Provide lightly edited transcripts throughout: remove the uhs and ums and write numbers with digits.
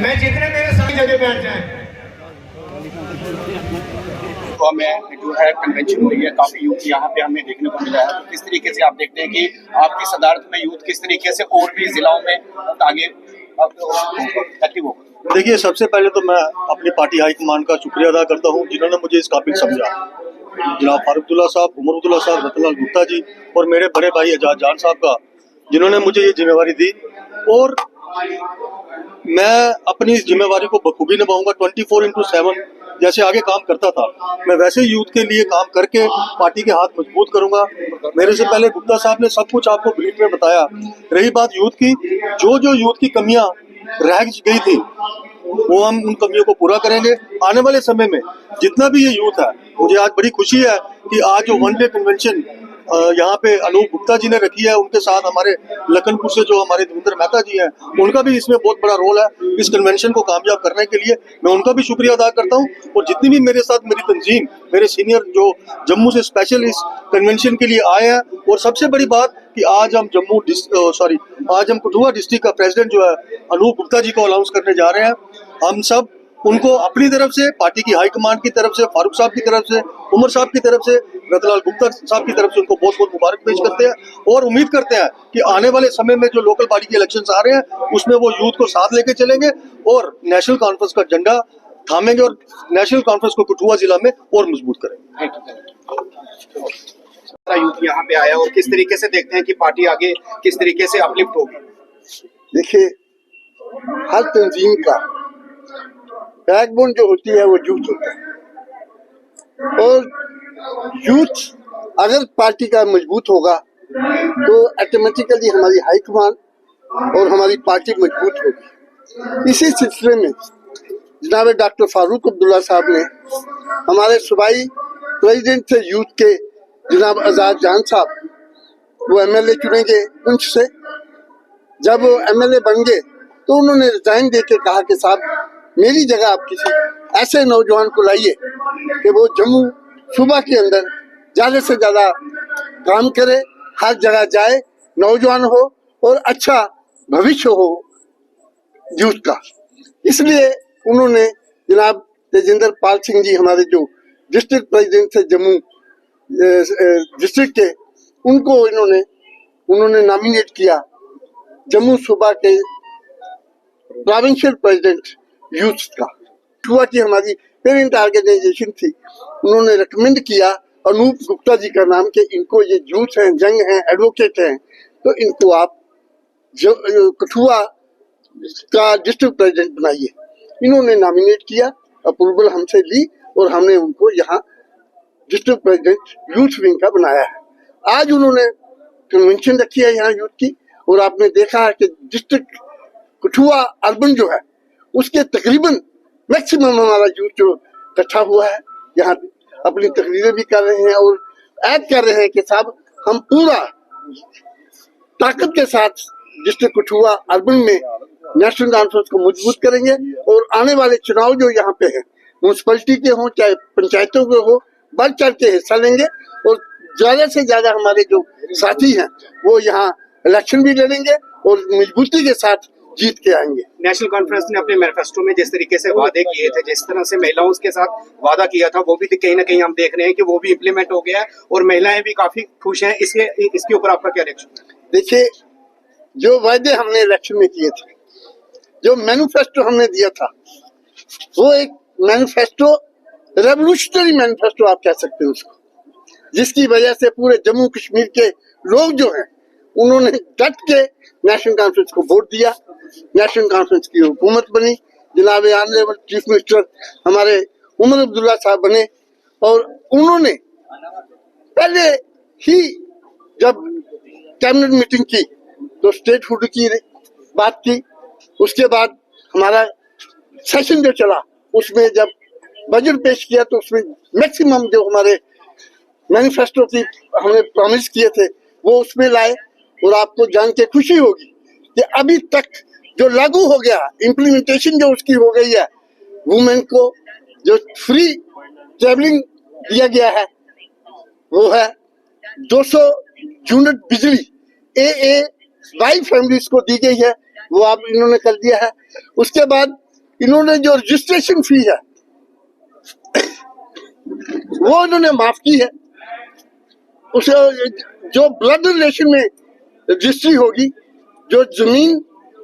मैं जितने मेरे सभी जगह बैठ जाए। तो हमें जो है कन्वेंशन हुई है, काफी यूथ यहाँ पे हमें देखने को मिला है। तो किस तरीके से आप देखते हैं कि आपकी सदारत में यूथ किस तरीके से और भी जिलों में आगे एक्टिव होगा? देखिए, सबसे पहले तो मैं अपनी पार्टी हाईकमान का शुक्रिया अदा करता हूँ जिन्होंने मुझे इस काबिल समझा। जनाब फारूकुल्लाह साहब, उमरुद्दौला साहब, रतनलाल गुप्ता जी और मेरे बड़े भाई एजाज जान साहब का, जिन्होंने मुझे ये जिम्मेवारी दी और मैं अपनी इस जिम्मेवारी को बखूबी निभाऊंगा। 24/7 जैसे आगे काम करता था, मैं वैसे यूथ के लिए काम करके पार्टी के हाथ मजबूत करूंगा। मेरे से पहले गुप्ता साहब ने सब कुछ आपको ब्रीफ में बताया। रही बात यूथ की, जो यूथ की कमियां रह गई थी वो हम उन कमियों को पूरा करेंगे आने वाले समय में। जितना भी ये यूथ है, मुझे आज बड़ी खुशी है कि आज जो वन डे कन्वेंशन यहाँ पे अनूप गुप्ता जी ने रखी है, उनके साथ हमारे लखनपुर से जो हमारे देवेंद्र मेहता जी हैं, उनका भी इसमें बहुत बड़ा रोल है। इस कन्वेंशन को कामयाब करने के लिए मैं उनका भी शुक्रिया अदा करता हूँ। और जितनी भी मेरे साथ मेरी तंजीम, मेरे सीनियर जो जम्मू से स्पेशल इस कन्वेंशन के लिए आए हैं। और सबसे बड़ी बात कि आज हम आज हम कठुआ डिस्ट्रिक्ट का प्रेसिडेंट जो है अनूप गुप्ता जी को अनाउंस करने जा रहे हैं। हम सब उनको अपनी तरफ से, पार्टी की हाईकमान की तरफ से, फारूक साहब की तरफ से, उमर साहब की तरफ से, रतनलाल गुप्ता साहब की तरफ से उनको बहुत बहुत मुबारक पेश करते हैं। और उम्मीद करते हैं कि आने वाले समय में जो लोकल बॉडी के इलेक्शंस आ रहे हैं उसमें वो यूथ को साथ लेके चलेंगे और नेशनल कॉन्फ्रेंस का झंडा थामेंगे और नेशनल कॉन्फ्रेंस को कठुआ जिला में और मजबूत करेंगे। यूथ यहाँ पे आया और किस तरीके से देखते हैं कि पार्टी आगे किस तरीके से अपलिफ्ट होगी? देखिए, हर तंजीम का बैकबोन जो होती है वो यूथ होता है। और यूथ अगर पार्टी का मजबूत होगा तो ऑटोमेटिकली हमारी हाईकमान और हमारी पार्टी मजबूत होगी। इसी सिलसिले में जनाब डॉक्टर फारूक अब्दुल्ला साहब ने हमारे सूबाई प्रेसिडेंट थे यूथ के जनाब एजाज जान साहब, वो एमएलए चुने गए उंच से। जब वो एमएलए बन गए तो उन्होंने रिजाइन देके कहा कि साहब मेरी जगह आप किसी ऐसे नौजवान को लाइए कि वो जम्मू सूबा के अंदर ज्यादा से ज्यादा काम करे, हर जगह जाए, नौजवान हो और अच्छा भविष्य हो यूथ का। इसलिए उन्होंने जनाब तेजिंदर पाल सिंह जी, हमारे जो डिस्ट्रिक्ट प्रेसिडेंट थे जम्मू डिस्ट्रिक्ट के, उनको उन्होंने नॉमिनेट किया जम्मू सूबा के प्रोविंशियल प्रेसिडेंट यूथ का। कठुआ की हमारी पेरेंट ऑर्गेनाइजेशन थी, उन्होंने रिकमेंड किया अनूप गुप्ता जी का नाम कि इनको, ये यूथ हैं, जंग हैं, एडवोकेट हैं, तो इनको आप कठुआ का डिस्ट्रिक्ट प्रेसिडेंट बनाइए। इन्होंने नॉमिनेट किया, अप्रूवल हमसे ली और हमने उनको यहाँ डिस्ट्रिक्ट प्रेसिडेंट यूथ विंग का बनाया है। आज उन्होंने कन्वेंशन रखी है यहाँ यूथ की और आपने देखा है कि डिस्ट्रिक्ट कठुआ अर्बन जो है उसके तकरीबन मैक्सिमम हमारा यूथ जो इकट्ठा हुआ है यहाँ अपनी तकरीरें भी कर रहे हैं और ऐड कर रहे हैं कि साहब हम पूरा ताकत के साथ डिस्ट्रिक्ट कठुआ अर्बन में नेशनल कॉन्फ्रेंस को मजबूत करेंगे और आने वाले चुनाव जो यहाँ पे हैं, म्यूनसिपलिटी के हों चाहे पंचायतों के हो, बढ़ चढ़ के हिस्सा लेंगे और ज्यादा से ज्यादा हमारे जो साथी हैं वो यहाँ इलेक्शन भी लड़ेंगे और मजबूती के साथ जीत के आएंगे। नेशनल कॉन्फ्रेंस ने अपने मैनिफेस्टो में जिस तरीके से वादे किए थे, जिस तरह से महिलाओं के साथ वादा किया था, वो भी कहीं ना कहीं हम देख रहे हैं कि वो भी इम्प्लीमेंट हो गया है और महिलाएं भी काफी खुश हैं। इसके ऊपर आपका क्या रिएक्शन है? देखिए, जो वादे हमने इलेक्शन में किए थे, जो मैनिफेस्टो हमने दिया था, वो एक मैनिफेस्टो, रेवोल्यूशनरी मैनिफेस्टो आप कह सकते हैं उसको, जिसकी वजह से पूरे जम्मू कश्मीर के लोग जो हैं उन्होंने डट के नेशनल कॉन्फ्रेंस को वोट दिया, नेशनल कॉन्फ्रेंस की हुकूमत बनी, जनाब ऑनरेबल चीफ मिनिस्टर हमारे उमर अब्दुल्ला साहब बने और उन्होंने पहले ही जब कैबिनेट मीटिंग की तो स्टेट हुड की बात की। उसके बाद हमारा सेशन जो चला उसमें जब बजट पेश किया तो उसमें मैक्सिमम जो हमारे मैनिफेस्टो की हमने प्रॉमिस किए थे वो उसमें लाए। और आपको जान के खुशी होगी कि अभी तक जो लागू हो गया, इम्प्लीमेंटेशन जो उसकी हो गई है, वुमेन को जो फ्री ट्रेवलिंग दिया गया है वो है 200 यूनिट बिजली AA वाई फैमिलीज को दी गई है, वो आप इन्होंने कर दिया है। उसके बाद इन्होंने जो रजिस्ट्रेशन फी है वो इन्होंने माफ की है। उसे जो ब्लड रिलेशन में रजिस्ट्री होगी, जो जमीन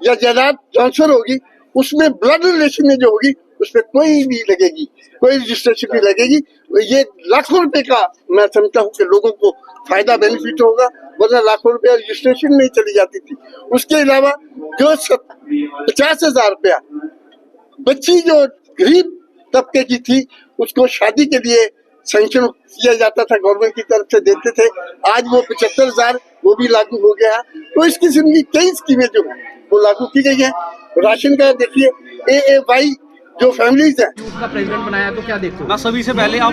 या जायदाद ट्रांसफर होगी, उसमें ब्लड रिलेशन में जो होगी उसमें कोई भी लगेगी, कोई रजिस्ट्रेशन नहीं लगेगी। ये लाखों रुपए का मैं समझता हूँ कि लोगों को फायदा बेनिफिट होगा, वरना लाखों रुपया रजिस्ट्रेशन नहीं चली जाती थी। उसके अलावा जो 50,000 रुपया बच्ची जो गरीब तबके की थी उसको शादी के लिए सैंक्शन किया जाता था, गवर्नमेंट की तरफ से देते थे, आज वो 75,000 वो भी लागू हो गया है। तो इस किस्म की कई स्कीमें जो है वो लागू की गई है। राशन का देखिए, AAY जो फैमिलीज है का प्रेसिडेंट बनाया, तो क्या देखते हो? मैं सभी से पहले आप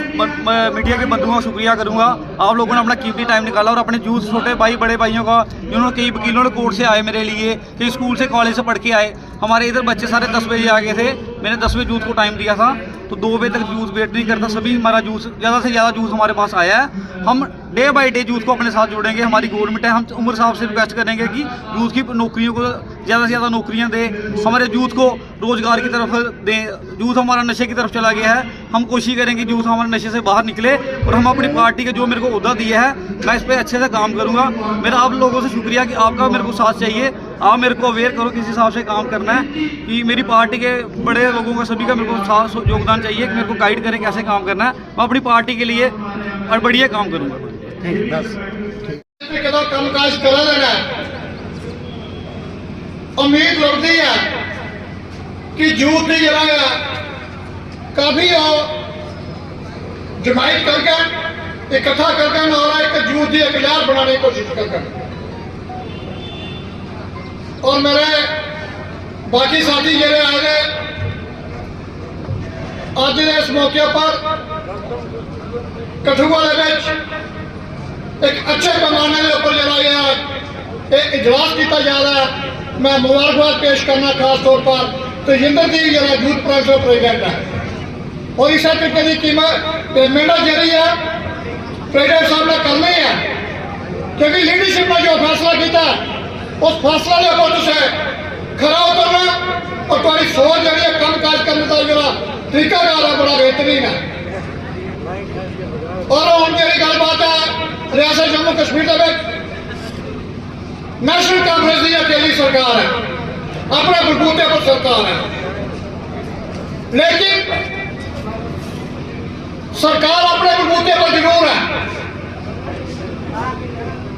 मीडिया के बंधुओं का शुक्रिया करूंगा। आप लोगों ने अपना कीमती टाइम निकाला और अपने यूथ, छोटे भाई बड़े भाइयों का, जिन्होंने कई वकीलों ने कोर्ट से आए मेरे लिए, कई स्कूल से कॉलेज से पढ़ के आए। हमारे इधर बच्चे सारे 10 बजे आ गए थे, मैंने 10 बजे यूथ को टाइम दिया था, तो 2 बजे तक यूथ वेट नहीं करता। सभी हमारा यूथ, ज़्यादा से ज़्यादा यूथ हमारे पास आया है। हम डे बाई डे यूथ को अपने साथ जोड़ेंगे। हमारी गवर्नमेंट है, हम उमर साहब से रिक्वेस्ट करेंगे कि यूथ की नौकरियों को ज़्यादा से ज़्यादा नौकरियां दें, हमारे यूथ को रोज़गार की तरफ दें। यूथ हमारा नशे की तरफ चला गया है, हम कोशिश करेंगे यूथ हमारे नशे से बाहर निकले और हम अपनी पार्टी के जो मेरे को ओहदा दिया है मैं इस पर अच्छे से काम करूँगा। मेरा आप लोगों से शुक्रिया कि आपका मेरे को साथ चाहिए। आप मेरे को अवेयर करो किस हिसाब से काम करना है, कि मेरी पार्टी के बड़े लोगों का सभी का मेरे को साथ योगदान चाहिए कि मेरे को गाइड करें कैसे काम करना है। मैं अपनी पार्टी के लिए और बढ़िया काम करूँगा। कदों कामकाज करा लेना उम्मीद लगती है कि यूथ की जरा काफी जमायत करके इकट्ठा करके और एक यूथ की अखियार बनाने की कोशिश करके, और मेरे बाकी साथी जेरे आ गए अज इस मौके पर कठुआ एक अच्छे पैमाने के उपर जरा गया इजलास किया जा रहा है। मैं मुबारकबाद पेश करना खास तौर पर तजिंदर जी जरा यूथ प्रेसिडेंट है, और इस तरीके की कीमत पेमेंट जी है प्रेसिडेंट साहब ने करनी है, क्योंकि लीडरशिप ने जो फैसला किया उस फैसले के ऊपर तुझे खरा उतरना और तुम्हारी सोच जी काम काज करने का जरा तरीकाकार है बड़ा बेहतरीन है। और हम जी गलबात है रियासत जम्मू कश्मीर नेशनल कांफ्रेंस की अकेली सरकार है, अपने बलबूते पर सरकार है, लेकिन सरकार अपने बलबूते पर जरूर है,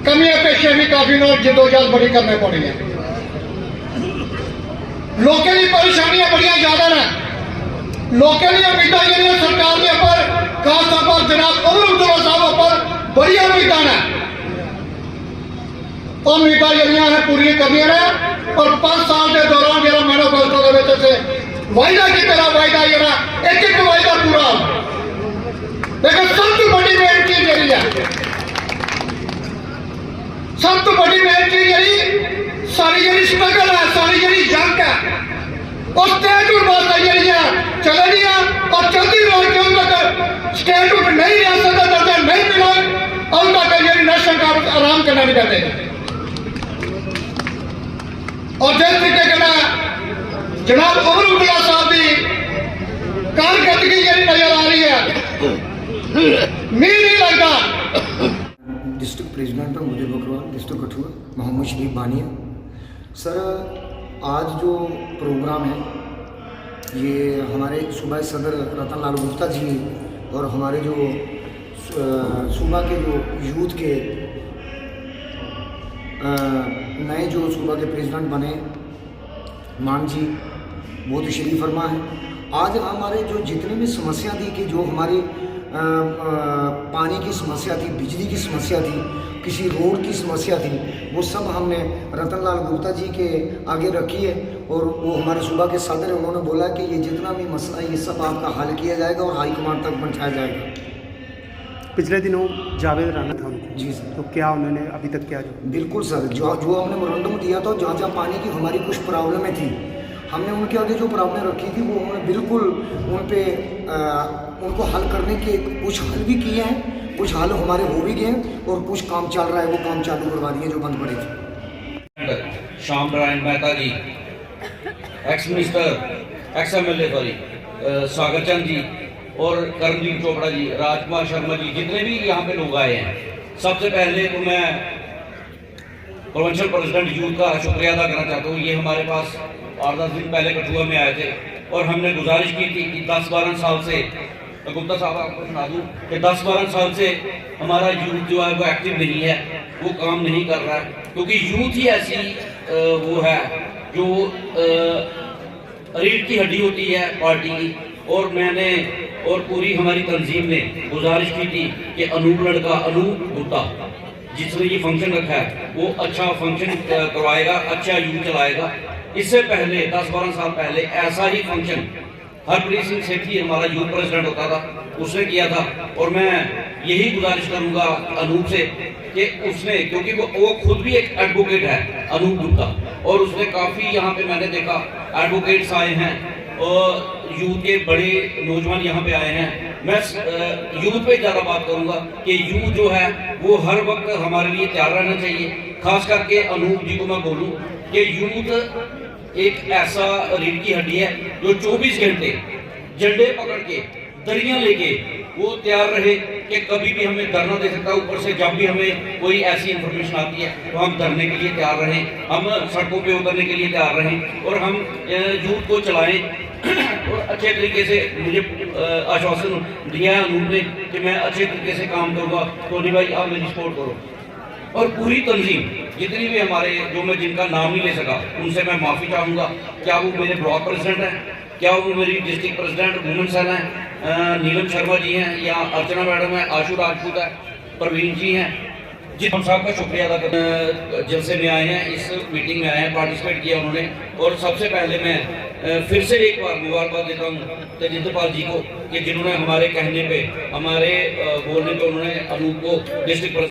कमियां पेशियां भी काफी जदोजहद बड़ी करनी पड़ी है। लोगों की परेशानियां बड़िया ज्यादा ने, लोगों की उम्मीदा जी सरकार के ऊपर खास तौर पर जनाब उमर अब्दुल्ला साहब पर बड़ी उम्मीदा ने, उम्मीदा जड़ियां है पूरी करनी ने, और 5 साल के दौरान जरा मैनिफेस्टो के वायदा की तरह वायदा जरा एक वायदा पूरा हो। लेकिन सबसे बड़ी बेनती जी है, सब तो बड़ी बेनती जी सारी जी स्ट्रगल है, सारी जी जंग है, उस स्टेट वास्ते जी चले दिया और चलती रहो जब तक स्टेट नहीं रियासत का दर्जा नहीं मिला उन तक जी नेशनल का आराम करना नहीं चाहते। और जिस तरीके के जनाब उमर अब्दुल्ला साहब की कारकर्दगी जी नजर आ रही है, मील नहीं लगता। डिस्ट्रिक्ट प्रेसिडेंट है मुझे बकरवाल, डिस्ट्रिक्ट कठुआ, मोहम्मद शरीफ बानिया। सर आज जो प्रोग्राम है ये हमारे सूबा सदर रतन लाल गुप्ता जी और हमारे जो सूबा के जो यूथ के नए जो सूबा के प्रेसिडेंट बने मान जी बहुत ही शरीफ फरमा है। आज हमारे जो जितनी भी समस्या थी कि जो हमारी पानी की समस्या थी, बिजली की समस्या थी, किसी रोड की समस्या थी, वो सब हमने रतन लाल गुप्ता जी के आगे रखी है और वो हमारे सूबा के सदर हैं, उन्होंने बोला कि ये जितना भी मसला है ये सब आपका हल किया जाएगा और हाई कमांड तक पहुँचाया जाएगा। पिछले दिनों जावेद राना था उनको, जी सर। तो क्या उन्होंने अभी तक क्या बिल्कुल सर, जो हमने मेमोरेंडम दिया था, जहाँ जहाँ पानी की हमारी कुछ प्रॉब्लमें थी, हमने उनके आगे जो प्रॉब्लम रखी थी वो उन्होंने बिल्कुल उन पे उनको हल करने के कुछ हल भी किए हैं, कुछ हल हमारे हो भी गए हैं और कुछ काम चल रहा है, वो काम चालू करवा दिए जो बंद पड़े थे। Shyam Narayan Mehta ji ex minister ex MLA sorry Sagar Chand ji और कर्मजीत चोपड़ा जी, राजकुमार शर्मा जी, जितने भी यहाँ पे लोग आए हैं, सबसे पहले तो मैं प्रोविंशियल प्रेसिडेंट यूथ का शुक्रिया अदा करना चाहता हूँ। ये हमारे पास 8-10 दिन पहले कठुआ में आए थे और हमने गुजारिश की थी कि 10-12 साल से, गुप्ता साहब आपको सुना दूँ कि 10-12 साल से हमारा यूथ जो है वो एक्टिव नहीं है, वो काम नहीं कर रहा है, क्योंकि यूथ ही ऐसी वो है जो रीढ़ की हड्डी होती है पार्टी की। और मैंने और पूरी हमारी तंजीम ने गुजारिश की थी कि अनूप लड़का, अनूप गुप्ता जिसने ये फंक्शन रखा है वो अच्छा फंक्शन करवाएगा, अच्छा यूथ चलाएगा। इससे पहले 10-12 साल पहले ऐसा ही फंक्शन हरप्रीत सिंह सेठी हमारा यूथ प्रेसिडेंट होता था, उसने किया था। और मैं यही गुजारिश करूंगा अनूप से कि उसने, क्योंकि वो खुद भी एक एडवोकेट है अनूप गुप्ता, और उसने काफ़ी यहाँ पे मैंने देखा एडवोकेट्स आए हैं और यूथ के बड़े नौजवान यहाँ पे आए हैं। मैं यूथ पे ज़्यादा बात करूंगा कि यूथ जो है वो हर वक्त हमारे लिए तैयार रहना चाहिए। खास करके अनूप जी को मैं बोलूँ कि यूथ एक ऐसा रीढ़ की हड्डी है जो 24 घंटे झंडे पकड़ के, दरियां लेके वो तैयार रहे कि कभी भी हमें डरना दे सकता है। ऊपर से जब भी हमें कोई ऐसी इंफॉर्मेशन आती है तो हम डरने के लिए तैयार रहें, हम सड़कों पे उतरने के लिए तैयार रहें और हम यूथ को चलाएं। और अच्छे तरीके से मुझे आश्वासन दिया है अनूप ने कि मैं अच्छे तरीके से काम करूँगा। टोनी भाई आप मेरी सपोर्ट करो। और पूरी तंजीम जितनी भी हमारे, जो मैं जिनका नाम नहीं ले सका उनसे मैं माफ़ी चाहूँगा। क्या वो मेरे ब्लॉक प्रेसिडेंट हैं, क्या वो मेरी डिस्ट्रिक्ट प्रेसिडेंट वुमेन सेल हैं, नीलम शर्मा जी हैं, या अर्चना मैडम है, आशु राजपूत है, प्रवीण जी हैं, जिन हम साहब का शुक्रिया अदा कर जलसे में आए हैं, इस मीटिंग में आए हैं, पार्टिसिपेट किया उन्होंने। और सबसे पहले मैं फिर से एक बार मुबारकबाद देता हूँ तेजिंदरपाल जी को कि जिन्होंने हमारे कहने पे, हमारे बोलने पे उन्होंने अनूप को डिस्ट्रिक्ट